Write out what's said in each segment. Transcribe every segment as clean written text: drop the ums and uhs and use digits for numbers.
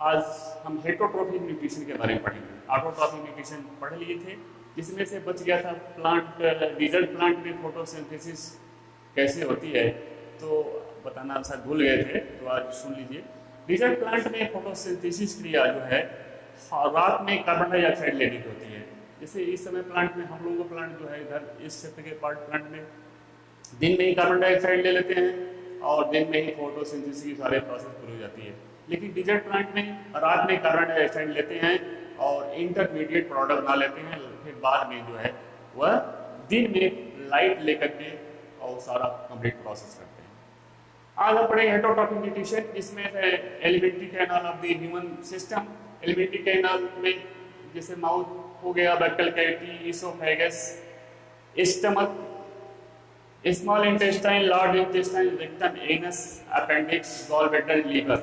आज हम heterotrophic nutrition के बारे में पढ़ेंगे। ऑटोट्रॉफिक न्यूट्रिशन पढ़ लिए थे, जिसमें से बच गया था प्लांट डिजर्ट प्लांट में फोटोसिंथेसिस कैसे होती है, तो बताना शायद भूल गए थे, तो आज सुन लीजिए। डिजर्ट प्लांट में फोटोसिंथेसिस क्रिया जो है रात में कार्बन डाइऑक्साइड लेने की होती है। जैसे इस समय प्लांट में हम लोगों का प्लांट जो है इधर इस क्षेत्र के पार्ट प्लांट में दिन में ही कार्बन डाइऑक्साइड ले लेते हैं और दिन में ही फोटोसिंथेसिस की सारे प्रोसेस पूरी हो जाती है। लेकिन डिजर्ट प्लांट में रात में कार्बन डाइऑक्साइड लेते हैं और इंटरमीडिएट प्रोडक्ट बना लेते हैं, फिर बाद में जो है वह दिन में लाइट लेकर के और सारा कंप्लीट प्रोसेस करते हैं। आज हम पढ़ेंगे हेटरोट्रॉफिक न्यूट्रिशन। इसमें है alimentary canal of the human system. Alimentary canal में जैसे माउथ हो गया, buccal cavity, oesophagus, stomach, small intestine, large intestine, rectum, anus, appendix, gallbladder, liver.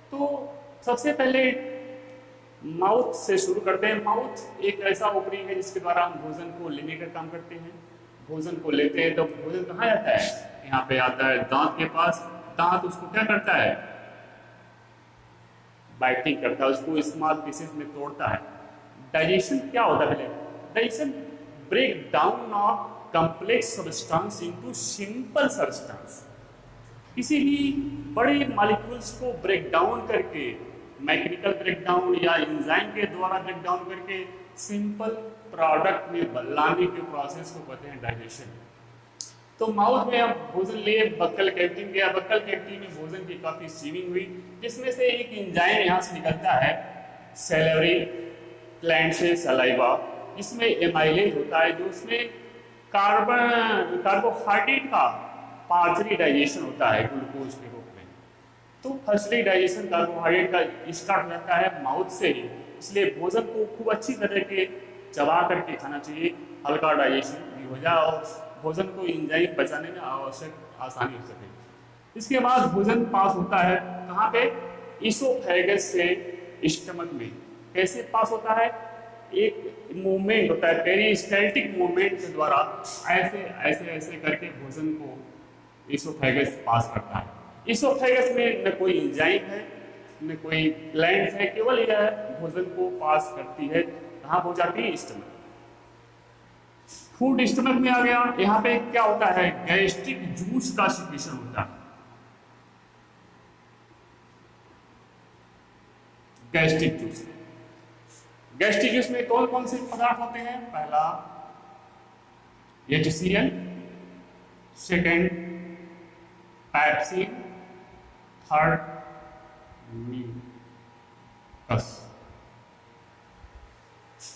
तो सबसे पहले माउथ से शुरू करते हैं। माउथ एक ऐसा ओपनिंग है जिसके द्वारा हम भोजन को लेने का काम करते हैं। भोजन को लेते हैं तो भोजन कहाँ जाता है? यहाँ पे आता है दांत के पास। दांत उसको क्या करता है? बाइटिंग करता है, उसको स्मॉल पीसेस में तोड़ता है। डाइजेशन क्या होता है? पहले digestion break down of complex substance into simple substance। किसी भी बड़े मॉलिक्यूल्स को ब्रेक डाउन करके, मैकेनिकल ब्रेक डाउन या एंजाइम के द्वारा ब्रेक डाउन करके सिंपल प्रोडक्ट में बदलाने के प्रोसेस को कहते हैं डाइजेशन। तो माउथ में अब भोजन लिए, बक्कल कैविटी में गया, बक्कल कैविटी में भोजन की काफी सीविंग हुई, जिसमें से एक एंजाइम यहाँ से निकलता है, सैलरी ग्लैंड से सलाइवा। इसमें एमाइलेज होता है जो उसमें कार्बोहाइड्रेट का पार्शली डाइजेशन होता है ग्लूकोज के रूप में। तो फर्स्टली डाइजेशन कार्बोहाइड्रेट का स्टार्ट हो जाता है माउथ से ही, इसलिए भोजन को खूब अच्छी तरह के चबा करके खाना चाहिए, हल्का डाइजेशन भी हो जाए और भोजन को एंजाइम बचाने में आवश्यक आसानी हो सके। इसके बाद भोजन पास होता है कहाँ पे? इसोफेगस से स्टमक में। कैसे पास होता है? एक मूवमेंट होता है, पेरिस्टैल्टिक मूवमेंट के द्वारा ऐसे ऐसे ऐसे करके भोजन को इसोफेगस पास करता है। इसोफेगस में न कोई एंजाइम है न कोई ग्लैंड है, केवल यह भोजन को पास करती है। कहाँ हो जाती है? स्टमक। फूड स्टमक में आ गया। यहाँ पे क्या होता है? गैस्ट्रिक जूस का सिक्रीशन होता है। गैस्ट्रिक जूस, गैस्ट्रिक जूस में कौन कौन से पदार्थ होते हैं? पहला HCl, second pepsin, third mucus.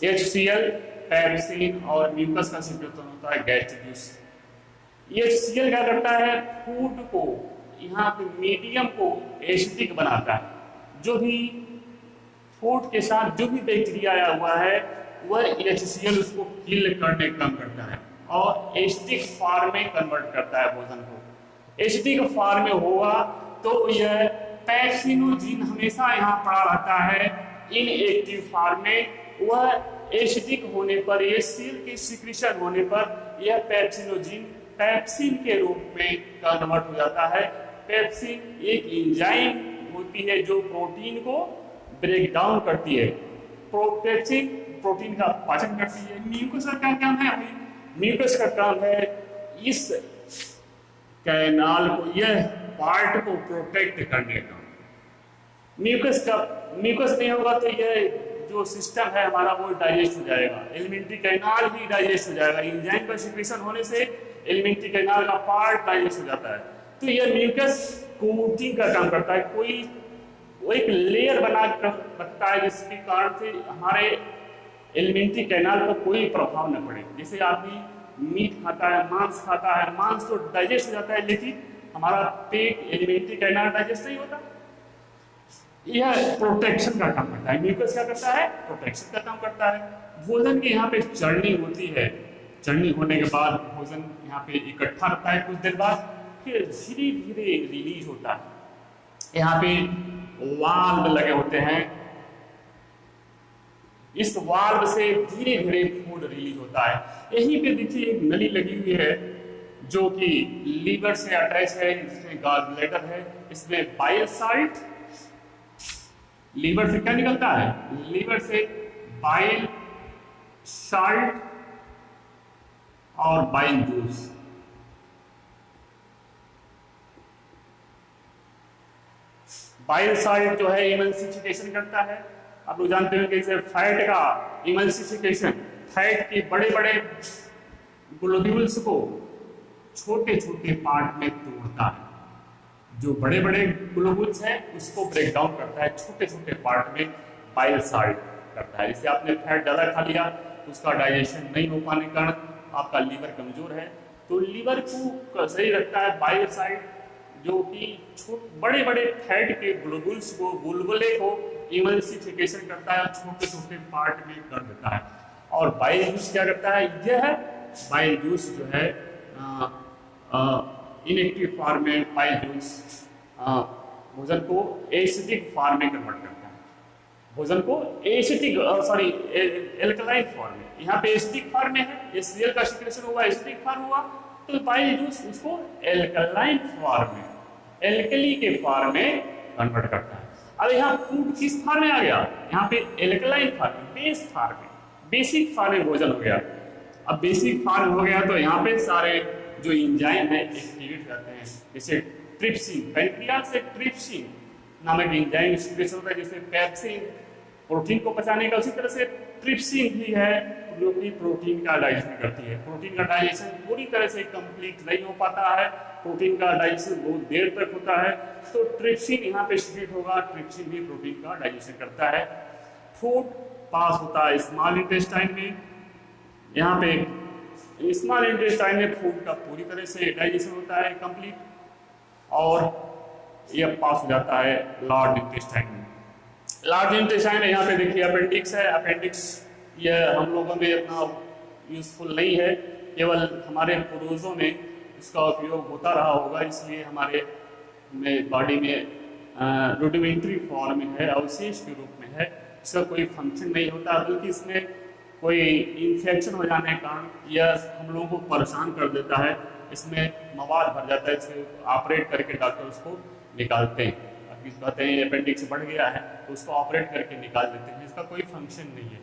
HCl, pepsin और म्यूकस का सिक्रेशन होता है गैस्ट्रिक जूस। HCl क्या करता है? फूड को, यहाँ पे मीडियम को एसिडिक बनाता है। जो भी फूड के साथ जो भी बैक्टीरिया आया हुआ है वह HCl उसको किल करने का काम करता है और एसिडिक फॉर्म में कन्वर्ट करता है भोजन को। एसिडिक फॉर्म में होगा तो यह पेप्सिनोजिन हमेशा यहाँ पड़ा रहता है इनएक्टिव फॉर्म में। वह एसिडिक होने पर, HCl के सिक्रीशन होने पर यह पेप्सिनोजिन पेप्सिन के रूप में कन्वर्ट हो जाता है। पेप्सिन एक एंजाइम होती है जो प्रोटीन को ब्रेक डाउन करती है। पेप्सिन प्रोटीन का पाचन करती है। म्यूकस का क्या काम है? म्यूकस का काम है इस कैनाल को, यह पार्ट को प्रोटेक्ट करने का। म्यूकस नहीं होगा तो यह जो सिस्टम है हमारा वो डाइजेस्ट हो जाएगा, एलिमेंट्री कैनाल भी डाइजेस्ट हो जाएगा। एंजाइम का सिक्रीशन होने से एलिमेंट्री कैनाल का पार्ट डाइजेस्ट हो जाता है। तो यह म्यूकस कोटिंग का काम करता है। कोई वो एक लेयर बना कर रखता है जिसके कारण से हमारे एलिमेंट्री कैनाल पर कोई प्रभाव न पड़े। जैसे आदमी मीट खाता है, मांस खाता है, मांस तो डाइजेस्ट हो जाता है लेकिन हमारा पेट, एलिमेंट्री कैनाल डाइजेस्ट नहीं होता। यह प्रोटेक्शन का काम करता है। म्यूकस क्या करता है? प्रोटेक्शन का काम करता है। भोजन की यहाँ पे चर्नी होती है। चर्नी होने के बाद भोजन यहाँ पे इकट्ठा रहता है, कुछ देर बाद फिर धीरे धीरे रिलीज होता है। यहाँ पे वाल्व लगे होते हैं, इस वाल्व से धीरे धीरे फूड रिलीज होता है। यहीं पे देखिए एक नली लगी हुई है जो कि लीवर से अटैच है, इसमें गॉल ब्लैडर है, इसमें बाइल साल्ट लीवर से क्या निकलता है? लीवर से बाइल, साल्ट और बाइल जूस। बाइल साल्ट जो है इमल्सिफिकेशन करता है। आप लोग जानते हो कि इसे फैट का इमल्सिफिकेशन, फैट के बड़े बड़े ग्लोब्यूल्स को छोटे छोटे पार्ट में तोड़ता है। जो बड़े बड़े ग्लोब्यूल्स हैं उसको ब्रेक डाउन करता है छोटे छोटे पार्ट में, बाइल साल्ट करता है। जैसे आपने फैट ज़्यादा खा लिया, उसका डाइजेशन नहीं हो पाने के कारण आपका लीवर कमजोर है, तो लीवर को सही रखता है बाइल साल्ट, जो कि बड़े बड़े फैट के ग्लोब्यूल्स को, बुलबुले को इमल्सिफिकेशन करता है, छोटे छोटे पार्ट में कर देता है। और बाइल जूस क्या करता है? यह बाइल जूस जो है इनएक्टिव फॉर्म में बाइल जूस भोजन को एसिडिक फॉर्म में कन्वर्ट करता है। भोजन को एसिडिक एल्कलाइन फॉर्म में, यहाँ पे एसिडिक फॉर्म में है, एसिडिक का सिक्रेशन हुआ, एसिडिक फॉर्म हुआ, तो बाइल जूस उसको एल्कलाइन फॉर्म में, एल्कली के फॉर्म में कन्वर्ट करता है। अब यहाँ फूड किस फॉर्म में आ गया? यहाँ पे एल्कलाइन फॉर्म, बेस फॉर्म में, बेसिक फॉर्म में भोजन हो गया। अब बेसिक फॉर्म हो गया तो यहाँ पे सारे जो एंजाइम है एक्टिवेट रहते हैं, जैसे ट्रिप्सिन, पैंक्रियाज से ट्रिप्सिन नामक एंजाइम सिक्रेशन होता है, जैसे पेप्सिन प्रोटीन को पचाने का, उसी तरह से ट्रिप्सिन भी है जो कि प्रोटीन का डाइजेशन करती है। प्रोटीन का डाइजेशन पूरी तरह से कंप्लीट नहीं हो पाता है, प्रोटीन का डाइजेशन बहुत देर तक होता है, तो ट्रिप्सिन यहाँ पे सिक्रेट होगा, ट्रिप्सिन भी प्रोटीन का डाइजेशन करता है। फूड पास होता है स्मॉल इंटेस्टाइन में, यहाँ पे स्मॉल इंटेस्टाइन में फूड का पूरी तरह से डाइजेशन होता है कंप्लीट, और यह पास हो जाता है लार्ज इंटेस्टाइन में। लार्ज इंटेस्टाइन में यहाँ पे देखिए अपेंडिक्स है। अपेंडिक्स यह हम लोगों में इतना यूजफुल नहीं है, केवल हमारे पूर्वजों में इसका उपयोग होता रहा होगा, इसलिए हमारे बॉडी में रूडिमेंट्री फॉर्म में है, अवशेष के रूप में है, इसका कोई फंक्शन नहीं होता, बल्कि इसमें कोई इन्फेक्शन हो जाने के कारण यह हम लोगों को परेशान कर देता है, इसमें मवाद भर जाता है, इसे ऑपरेट करके डॉक्टर उसको निकालते हैं। अब किस कहते हैं अपेंडिक्स बढ़ गया है तो उसको ऑपरेट करके निकाल देते हैं, इसका कोई फंक्शन नहीं है।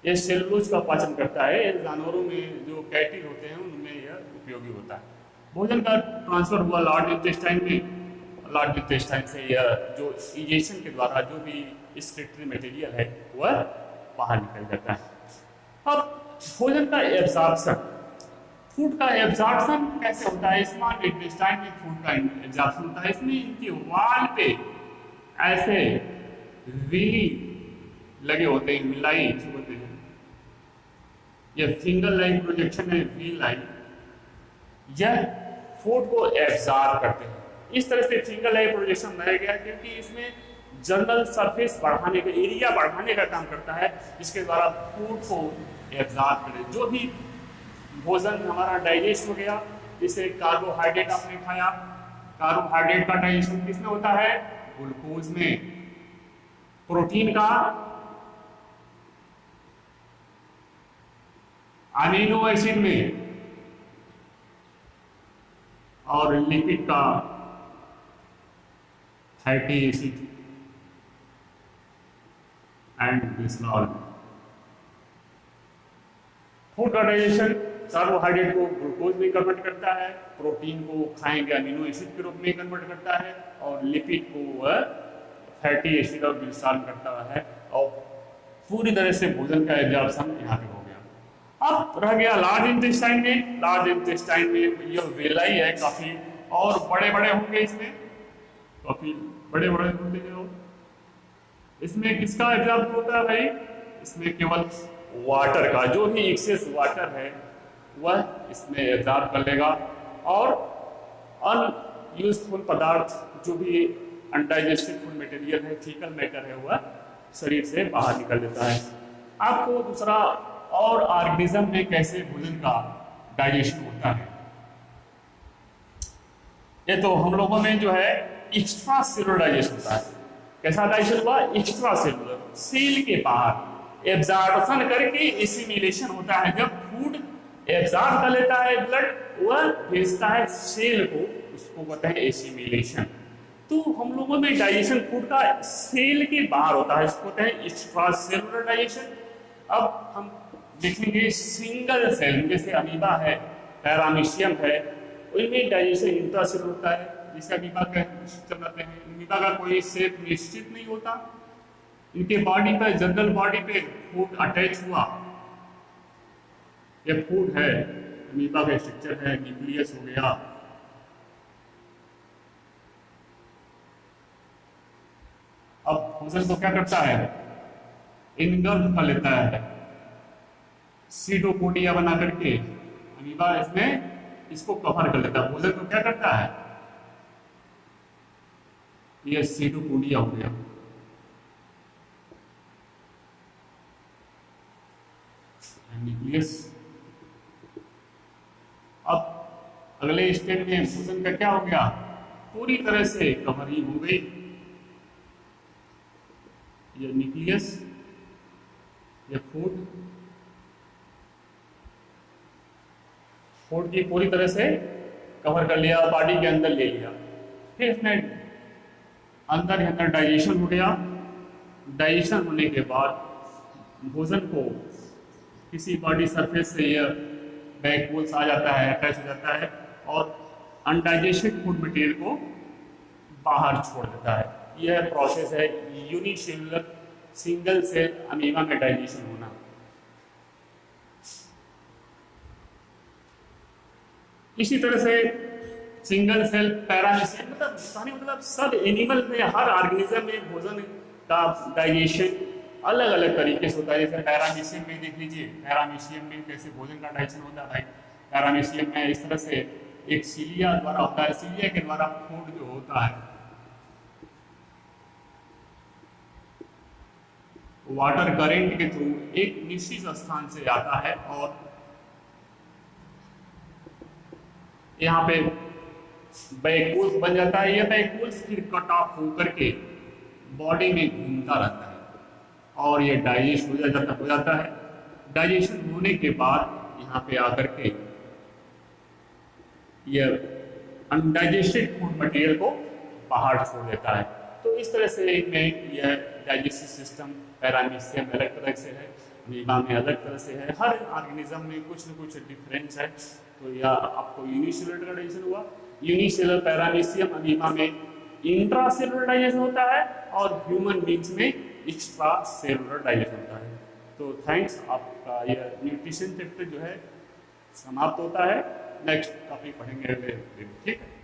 ये सेलुलोज का पाचन करता है, जानवरों में जो कैटिल होते हैं उनमें यह उपयोगी होता है। भोजन का ट्रांसफर हुआ लार्ज इंटेस्टाइन में, लार्ज इंटेस्टाइन से यह जो इजेशन के द्वारा जो भी एक्सक्रीटरी मटेरियल है वह बाहर निकल जाता है। अब भोजन का एब्जॉर्प्शन, फूड का एब्जॉर्प्शन कैसे होता है? स्मॉल इंटेस्टाइन में फूड का एब्जॉर्प्शन होता है, इसमें इनकी वाल पे ऐसे वी लगे होते हैं, मिलाई होते हैं, यह फिंगर लाइन प्रोजेक्शन है, वी लाइन, यह फूड को एब्जॉर्ब करते हैं। इस तरह से फिंगर लाइन प्रोजेक्शन बनाया गया क्योंकि इसमें जनरल सरफेस बढ़ाने का, एरिया बढ़ाने का काम करता है, जिसके द्वारा फूड को एब्जॉर्ब करें। जो भी भोजन हमारा डाइजेस्ट हो गया, जैसे कार्बोहाइड्रेट आपने खाया, कार्बोहाइड्रेट का डाइजेशन किसमें होता है? ग्लूकोज में। प्रोटीन का अमीनो एसिड में, और लिपिड का fatty acid and glycerol. Food का डाइजेशन कार्बोहाइड्रेट को ग्लूकोज में कन्वर्ट करता है, प्रोटीन को खाएंगे अमीनो एसिड के रूप में कन्वर्ट करता है, और लिपिड को वह फैटी एसिड और ग्लिसरॉल करता है, और पूरी तरह से भोजन का एब्जॉर्प्शन यहाँ पे हो गया। अब रह गया लार्ज इंटेस्टाइन में। लार्ज इंटेस्टाइन में ये वेलाई है काफी, और बड़े बड़े होंगे, इसमें काफी बड़े बड़े होते हैं। इसमें किसका एब्जॉर्ब होता है भाई? इसमें केवल वाटर का, जो भी एक्सेस वाटर है वह इसमें एब्जॉर्ब कर लेगा, और अनयूजफुल पदार्थ जो भी अनडाइजेस्टेड फूड मटेरियल है, फीकल मैटर है, वह शरीर से बाहर निकल देता है। आपको दूसरा और ऑर्गेनिज्म में कैसे भोजन का डाइजेशन होता है, ये तो हम लोगों में जो है एक्स्ट्रा सेलुलर डाइजेशन होता है। कैसा डाइजेशन हुआ? एक्स्ट्रा सेलुलर, सेल के बाहर एब्जॉर्प्शन करके एसिमिलेशन होता है। जब फूड एब्जॉर्ब कर लेता है ब्लड, वह भेजता है सेल को, उसको कहते हैं एसिमिलेशन। तो हम लोगों में डाइजेशन फूड का सेल के बाहर होता है, इसको कहते हैं एक्स्ट्रा सेलुलर डाइजेशन। अब हम देखेंगे सिंगल सेल, जैसे अमीबा है, पैरामीशियम है, उनमें डाइजेशन इंट्रासेलुलर होता है, जिसे अमीबा कहते हैं। अमीबा का कोई सेल निश्चित नहीं होता, इनके बॉडी पर, जनरल बॉडी पे फूड अटैच हुआ, ये फूड है, अमीबा का स्ट्रक्चर है, न्यूक्लियस हो गया। अब फंक्शन तो क्या करता है, इनगल्फ कर लेता है, सीटोपोडिया बना करके अमीबा इसमें इसको कवर कर लेता है। भोजन तो क्या करता है, ये सीटोपोडिया हो गया। न्यूक्लियस। अब अगले स्टेज में भोजन का क्या हो गया, पूरी तरह से कवरिंग हो गई, ये न्यूक्लियस, ये फूड की पूरी तरह से कवर कर लिया, बॉडी के अंदर ले लिया। फिर इसमें अंदर ही अंदर डाइजेशन हो गया। डाइजेशन होने के बाद भोजन को किसी बॉडी सरफेस से यह बैकबोन्स आ जाता है, अटैच हो जाता है और अनडाइजेस्टेड फूड मटेरियल को बाहर छोड़ देता है। यह प्रोसेस है यूनिसेलुलर सिंगल सेल अमीबा में डाइजेशन होना। इसी तरह से सिंगल सेल पैरामीशियम, मतलब सब एनिमल में, हर ऑर्गेनिज्म में भोजन का डाइजेशन अलग अलग तरीके से होता है। जैसे पैरामीशियम में देख लीजिए, पैरामीशियम में कैसे भोजन का डाइजेशन होता है। पैरामीशियम में इस तरह से एक सीलिया द्वारा होता है, सीलिया के द्वारा फूड जो होता है वाटर करंट के थ्रू एक निश्चित स्थान से आता है और यहाँ पे बैकबोन्स बन जाता है। यह बैकबोन्स फिर कट ऑफ होकर के बॉडी में घूमता रहता है और ये डाइजेस्ट हो जाता है। डाइजेशन होने के बाद यहाँ पे आकर के यह अनडाइजेस्टेड फूड मटेरियल को बाहर छोड़ देता है। तो इस तरह से इनमें यह डाइजेस्टिव सिस्टम पैरामीशियम अलग तरह से है, अमीबा में अलग तरह से है। हर ऑर्गेनिज्म में कुछ न कुछ डिफरेंस है। तो यह आपको यूनिसेलुलर डाइजेशन हुआ। यूनिसेलुलर पैरामीशियम अमीबा में इंट्रासेलुलर डाइजेशन होता है और ह्यूमन बींग्स में एक्स्ट्रा सेलुलर डाइजेशन होता है। तो थैंक्स, आपका यह न्यूट्रिशन चैप्टर जो है समाप्त होता है। नेक्स्ट टॉपिक पढ़ेंगे अगले दिन, ठीक है।